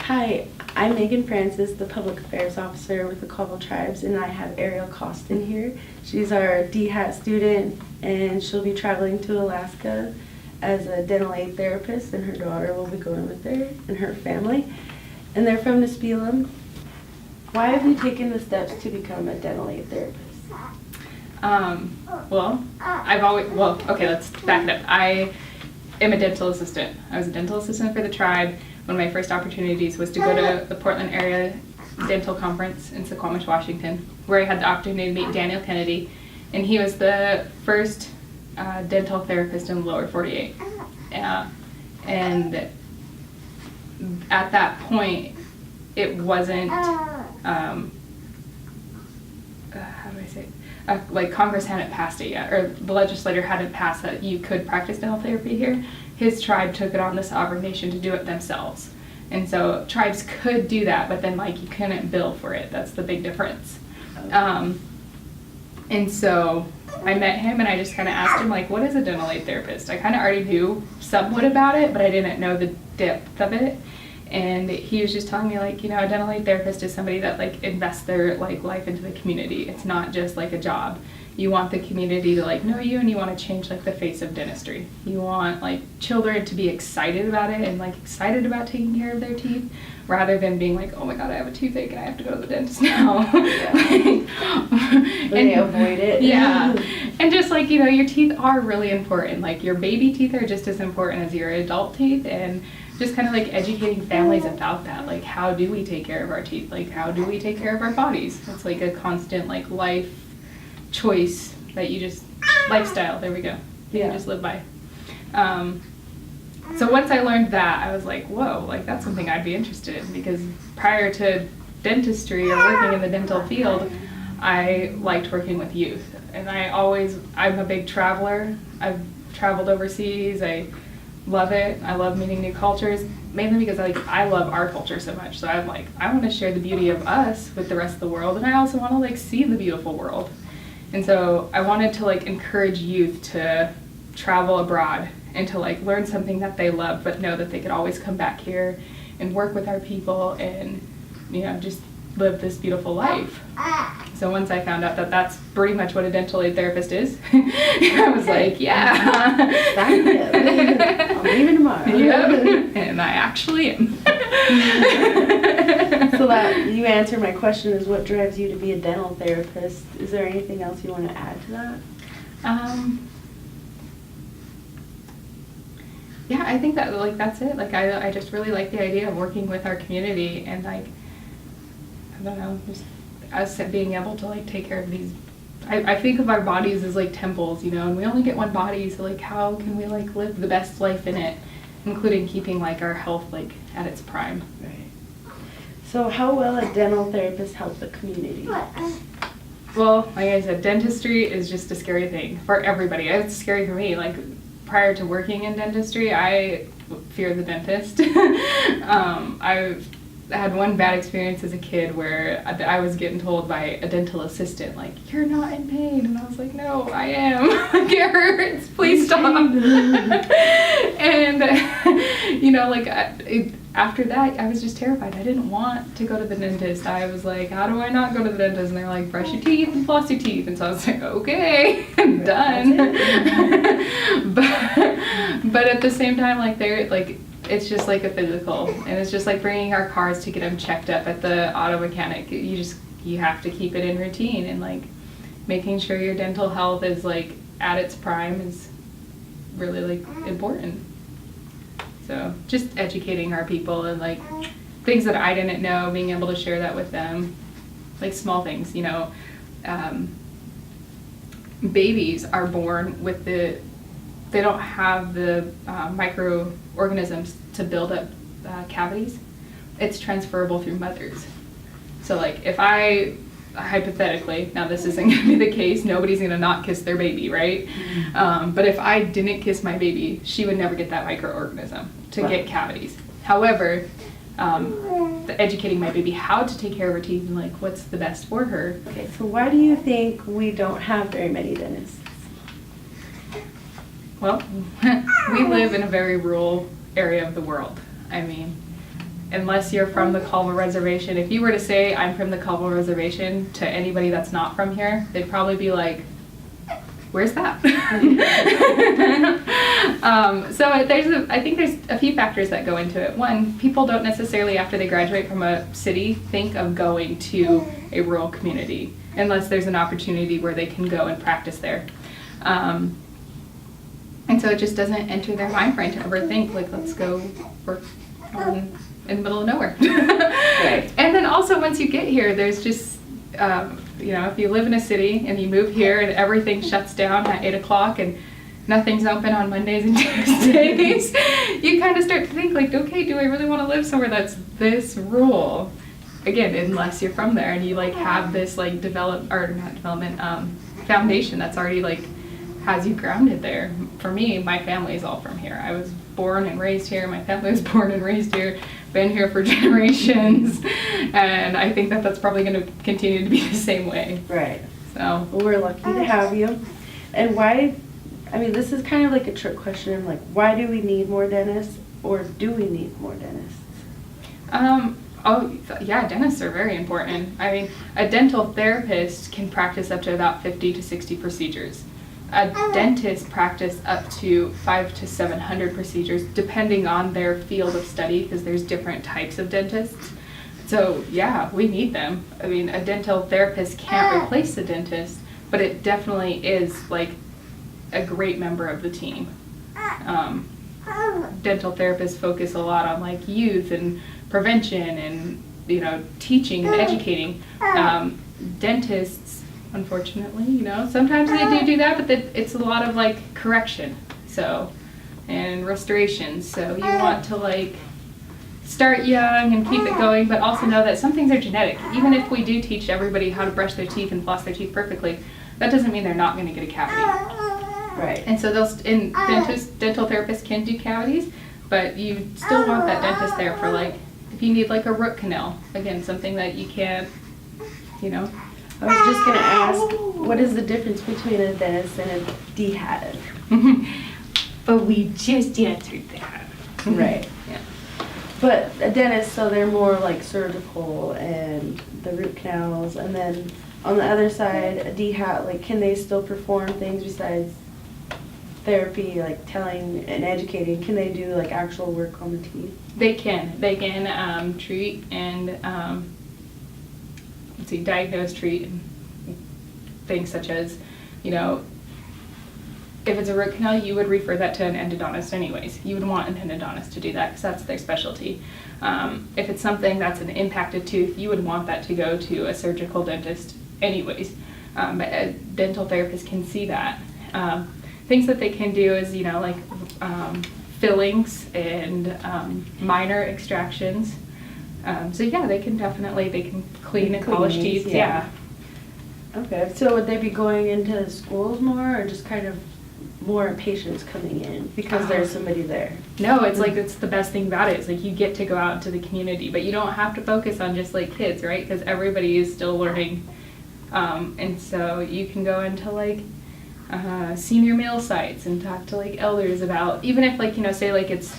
Hi, I'm Meghan Francis, the Public Affairs Officer with the Colville Tribes, and I have Arielle Cawston here. She's our DHAT student, and she'll be traveling to Alaska as a dental aid therapist, and her daughter will be going with her and her family. And they're from Nispelem. Why have you taken the steps to become a dental aid therapist? Okay, let's back it up. I am a dental assistant. I was a dental assistant for the tribe. One of my first opportunities was to go to the Portland area dental conference in Suquamish, Washington, where I had the opportunity to meet Daniel Kennedy, and he was the first dental therapist in the lower 48. And at that point, it wasn't, how do I say it? Like Congress hadn't passed it yet, or the legislature hadn't passed that you could practice dental therapy here. His tribe took it on the sovereign nation to do it themselves. And so tribes could do that, but then like you couldn't bill for it. That's the big difference. And so I met him and I just kind of asked him, like, what is a dental aid therapist? I kind of already knew somewhat about it, but I didn't know the depth of it. And he was just telling me, like, you know, a dental aid therapist is somebody that like invests their like life into the community. It's not just like a job. You want the community to like know you, and you want to change like the face of dentistry. You want like children to be excited about it and like excited about taking care of their teeth, rather than being like, oh my god, I have a toothache and I have to go to the dentist now. And they avoid it. Yeah. And just like, you know, your teeth are really important. Like your baby teeth are just as important as your adult teeth, and just kind of like educating families about that. Like, how do we take care of our teeth? Like, how do we take care of our bodies? It's like a constant like life choice that you just, lifestyle, there we go, you just live by. So once I learned that, I was like, whoa, like that's something I'd be interested in, because prior to dentistry or working in the dental field, I liked working with youth. And I'm a big traveler. I've traveled overseas. I love it. I love meeting new cultures, mainly because I love our culture so much. So I'm like, I want to share the beauty of us with the rest of the world, and I also want to like see the beautiful world. And so I wanted to like encourage youth to travel abroad and to like learn something that they love, but know that they could always come back here and work with our people and, you know, just live this beautiful life. So once I found out that that's pretty much what a dental aid therapist is, I was like, yeah. I'm leaving tomorrow. Yep. And I actually am. So that you answered my question, is what drives you to be a dental therapist. Is there anything else you want to add to that? Yeah, I think that like that's it. Like I just really like the idea of working with our community, and like, I don't know, just us being able to like take care of these. I think of our bodies as like temples, you know, and we only get one body, so like how can we like live the best life in it, including keeping like our health like at its prime. Right. So how will a dental therapist help the community? Well, like I said, dentistry is just a scary thing for everybody. It's scary for me. Like prior to working in dentistry, I fear the dentist. I've had one bad experience as a kid where I was getting told by a dental assistant, like, you're not in pain. And I was like, no, I am. Like, it hurts. Please stop. And, you know, like, after that, I was just terrified. I didn't want to go to the dentist. I was like, how do I not go to the dentist? And they're like, brush your teeth and floss your teeth. And so I was like, okay, I'm done. But at the same time, like, they're like, it's just like a physical, and it's just like bringing our cars to get them checked up at the auto mechanic. You have to keep it in routine, and like making sure your dental health is like at its prime is really like important. So just educating our people and like things that I didn't know, being able to share that with them, like small things, you know. Babies are born with they don't have the microorganisms to build up cavities. It's transferable through mothers. So like if I, hypothetically, now this isn't going to be the case, nobody's going to not kiss their baby, right? Mm-hmm. But if I didn't kiss my baby, she would never get that microorganism to get cavities. However, educating my baby how to take care of her teeth and like what's the best for her. Okay, so why do you think we don't have very many dentists? Well, we live in a very rural area of the world. I mean, unless you're from the Colville Reservation, if you were to say I'm from the Colville Reservation to anybody that's not from here, they'd probably be like, where's that? I think there's a few factors that go into it. One, people don't necessarily, after they graduate from a city, think of going to a rural community unless there's an opportunity where they can go and practice there. And so it just doesn't enter their mind frame to ever think, like, let's go work in the middle of nowhere. Right. And then also once you get here, there's just, if you live in a city and you move here and everything shuts down at 8 o'clock and nothing's open on Mondays and Tuesdays, you kind of start to think, like, okay, do I really want to live somewhere that's this rural? Again, unless you're from there and you, like, have this, like, foundation that's already, like, has you grounded there. For me, my family is all from here. I was born and raised here. My family was born and raised here. Been here for generations, and I think that that's probably going to continue to be the same way. Right. So well, we're lucky to have you. And why? I mean, this is kind of like a trick question. Like, why do we need more dentists, or do we need more dentists? Dentists are very important. I mean, a dental therapist can practice up to about 50 to 60 procedures. A dentist practice up to 500 to 700 procedures, depending on their field of study, because there's different types of dentists. So yeah, we need them. I mean, a dental therapist can't replace a dentist, but it definitely is like a great member of the team. Dental therapists focus a lot on like youth and prevention and teaching and educating. Dentists, unfortunately, sometimes they do that, but it's a lot of like correction, and restoration. So you want to like start young and keep it going, but also know that some things are genetic. Even if we do teach everybody how to brush their teeth and floss their teeth perfectly, that doesn't mean they're not going to get a cavity. Right. And so dental therapists can do cavities, but you still want that dentist there for like, if you need like a root canal, again, something that you can't, I was just going to ask, what is the difference between a dentist and a DHAT? But we just answered that. Right. Yeah. But a dentist, so they're more like surgical and the root canals, and then on the other side, a DHAT, like, can they still perform things besides therapy, like telling and educating? Can they do like actual work on the teeth? They can. They can treat and diagnose, treat things such as, if it's a root canal, you would refer that to an endodontist anyways. You would want an endodontist to do that because that's their specialty. If it's something that's an impacted tooth, you would want that to go to a surgical dentist anyways. But a dental therapist can see that. Things that they can do is, fillings and minor extractions. They can clean and polish teeth. Yeah. Okay, so would they be going into schools more, or just kind of more patients coming in because there's somebody there? No, it's like, it's the best thing about it. It's like you get to go out into the community, but you don't have to focus on just like kids, right? Because everybody is still learning. And so you can go into like senior meal sites and talk to like elders about, even if like, say like it's,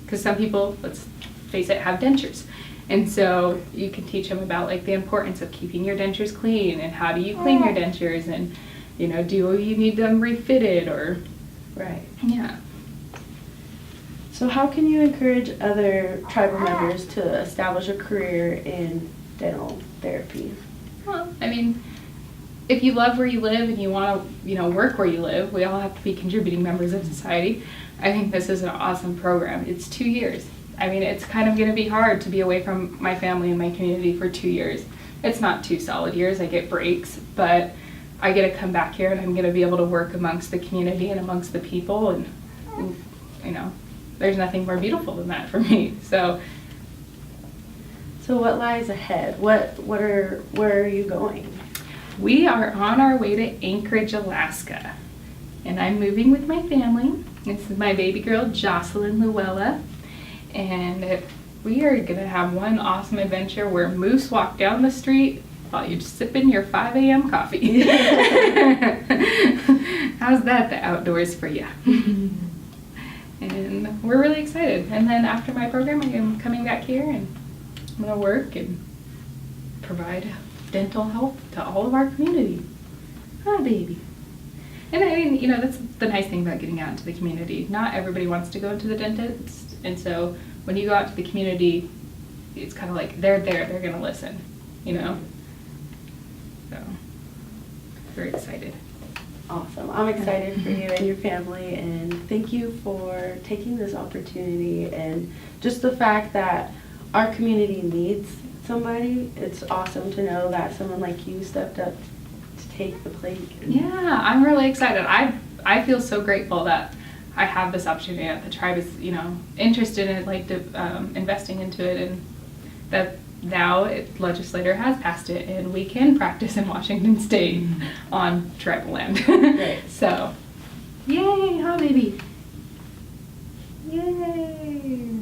because some people, let's face it, have dentures. And so you can teach them about like the importance of keeping your dentures clean and how do you clean your dentures, and do you need them refitted or... Right. Yeah. So how can you encourage other tribal members to establish a career in dental therapy? Well, I mean, if you love where you live and you want to, work where you live, we all have to be contributing members of society. I think this is an awesome program. It's 2 years. I mean, it's kind of going to be hard to be away from my family and my community for 2 years. It's not 2 solid years. I get breaks, but I get to come back here and I'm going to be able to work amongst the community and amongst the people, and there's nothing more beautiful than that for me. So what lies ahead? Where are you going? We are on our way to Anchorage, Alaska, and I'm moving with my family. This is my baby girl, Jocelyn Luella, and we are going to have one awesome adventure where moose walk down the street while you're sipping your 5 a.m. coffee. How's that, the outdoors for you? And we're really excited. And then after my program, I am coming back here and I'm going to work and provide dental health to all of our community. Hi, baby. And I mean, you know, that's the nice thing about getting out into the community. Not everybody wants to go into the dentist. And so when you go out to the community, it's kind of like they're there, they're going to listen, you know? So, very excited. Awesome. I'm excited for you and your family, and thank you for taking this opportunity and just the fact that our community needs somebody. It's awesome to know that someone like you stepped up to take the plate. Yeah, I'm really excited. I feel so grateful that I have this opportunity, that the tribe is, you know, interested in it, like investing into it, and that now legislator has passed it and we can practice in Washington State on tribal land. Right. So, yay, huh, baby? Yay.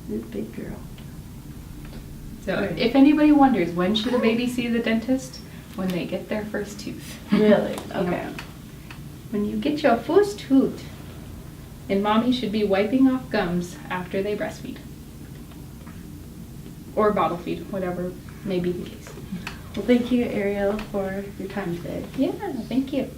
This big girl. So, Right. if anybody wonders, when should a baby see the dentist? When they get their first tooth. Really? You Okay. know, when you get your first tooth. And mommy should be wiping off gums after they breastfeed. Or bottle feed, whatever may be the case. Well, thank you, Arielle, for your time today. Yeah, thank you.